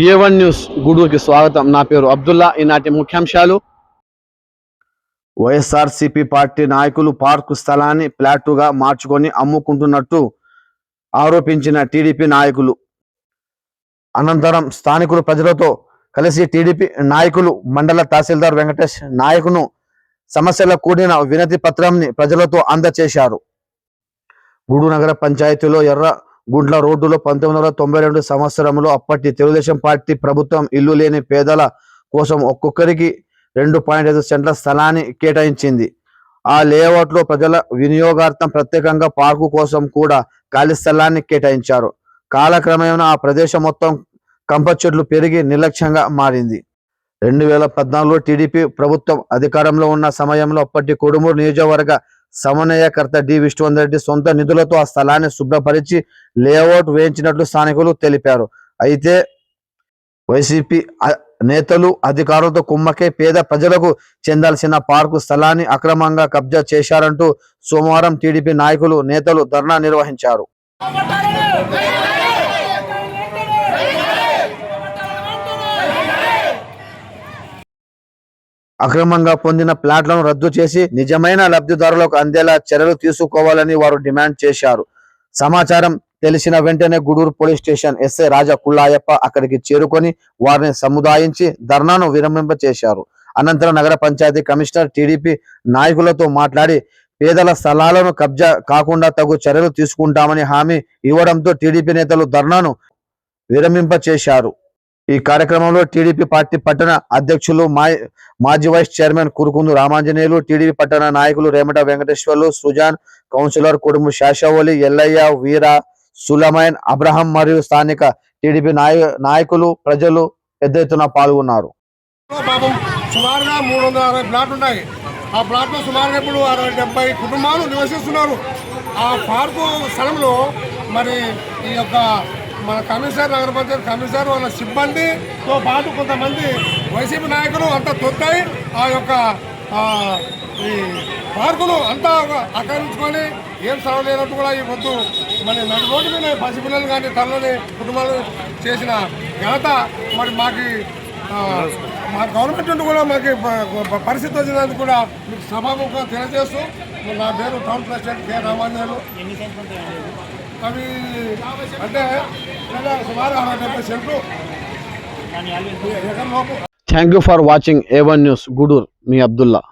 A1 news గూడూరుకి స్వాగతం. నా పేరు అబ్దుల్లా. ఈనాటి ముఖ్యాంశాలు. వైఎస్ఆర్సీపీ పార్టీ నాయకులు పార్కు స్థలాన్ని ప్లాటుగా మార్చుకొని అమ్ముకుంటున్నట్టు ఆరోపించిన టీడీపీ నాయకులు. అనంతరం స్థానికులు ప్రజలతో కలిసి టీడీపీ నాయకులు మండల తహసీల్దార్ వెంకటేష్ నాయకును సమస్యల కూడిన వినతి పత్రాన్ని ప్రజలతో అందజేశారు. గూడూరు నగర పంచాయతీలో ఎర్రగుండ్ల రోడ్డులో 1992 సంవత్సరంలో అప్పటి తెలుగుదేశం పార్టీ ప్రభుత్వం ఇల్లు లేని పేదల కోసం ఒక్కొక్కరికి 2.5 సెంట్ల స్థలాన్ని కేటాయించింది. ఆ లేఅవుట్లో ప్రజల వినియోగార్థం ప్రత్యేకంగా పార్కు కోసం కూడా ఖాళీ స్థలాన్ని కేటాయించారు. కాలక్రమేణా ఆ ప్రదేశం మొత్తం కంప చెట్లు పెరిగి నిర్లక్ష్యంగా మారింది. 2014లో టీడీపీ ప్రభుత్వం అధికారంలో ఉన్న సమయంలో అప్పటి కొడుమూరు నియోజకవర్గ సమన్వయకర్త డి విష్ణువర్ధన్ రెడ్డి సొంత నిధులతో ఆ స్థలాన్ని శుభ్రపరిచి లేఅవుట్ వేయించినట్లు స్థానికులు తెలిపారు. అయితే వైసీపీ నేతలు అధికారులతో కుమ్మకే పేద ప్రజలకు చెందాల్సిన పార్కు స్థలాన్ని అక్రమంగా కబ్జా చేశారంటూ సోమవారం టీడీపీ నాయకులు నేతలు ధర్నా నిర్వహించారు. అక్రమంగా పొందిన ప్లాట్లను రద్దు చేసి నిజమైన లబ్ధిదారులకు అందేలా చర్యలు తీసుకోవాలని వారు డిమాండ్ చేశారు. సమాచారం తెలిసిన వెంటనే గూడూరు పోలీస్ స్టేషన్ ఎస్ఐ రాజా కుల్లాయప్ప అక్కడికి చేరుకొని వారిని సముదాయించి ధర్నాను విరమింపచేశారు. అనంతరం నగర పంచాయతీ కమిషనర్ టీడీపీ నాయకులతో మాట్లాడి పేదల స్థలాలను కబ్జా కాకుండా తగు చర్యలు తీసుకుంటామని హామీ ఇవ్వడంతో టీడీపీ నేతలు ధర్నాను విరమింపచేశారు. ఈ కార్యక్రమంలో టీడీపీ పార్టీ పట్టణ అధ్యక్షులు మాజీ వైస్ చైర్మన్ కురుకుందు రామాంజనేయులు, టీడీపీ పట్టణ నాయకులు రేమట వెంకటేశ్వర్లు, సుజాన్, కౌన్సిలర్ కుడుము శాషవలి, ఎల్లయ్య, వీర, సులమైన్, అబ్రహం మరియు స్థానిక టీడీపీ నాయకులు ప్రజలు పెద్ద ఎత్తున పాల్గొన్నారు. సుమారుగా 360 ప్లాట్లు ఉన్నాయి. ఆ ప్లాట్లో సుమారుగా ఇప్పుడు 60-70 కుటుంబాలు నివసిస్తున్నారు. ఆ పార్కు స్థలంలో మరి ఈ యొక్క మన కమిషనర్, నగర పంచాయతీ కమిషనర్, వాళ్ళ సిబ్బందితో పాటు కొంతమంది వైసీపీ నాయకులు అంతా తొక్కాయి ఆ యొక్క ఈ పార్కులు అంతా ఆక్రమించుకొని ఏం స్థలం లేనట్టు కూడా ఈ పొద్దు మరి నడి రోడ్డు మీద పసిపిల్లలు కానీ తల్లని కుటుంబాలు చేసిన ఘనత మరి మా గవర్నమెంట్ నుండి కూడా మాకు పరిస్థితి వచ్చినందుకు కూడా మీకు సభాముఖంగా తెలియజేస్తూ నా పేరు టౌన్ ప్రెసిడెంట్ కె రామాంజనేయులు. అవి అంటే సుమారు 60-70 సెంట్లు. Thank you for watching A1 news Gudur. మీ అబ్దుల్లా.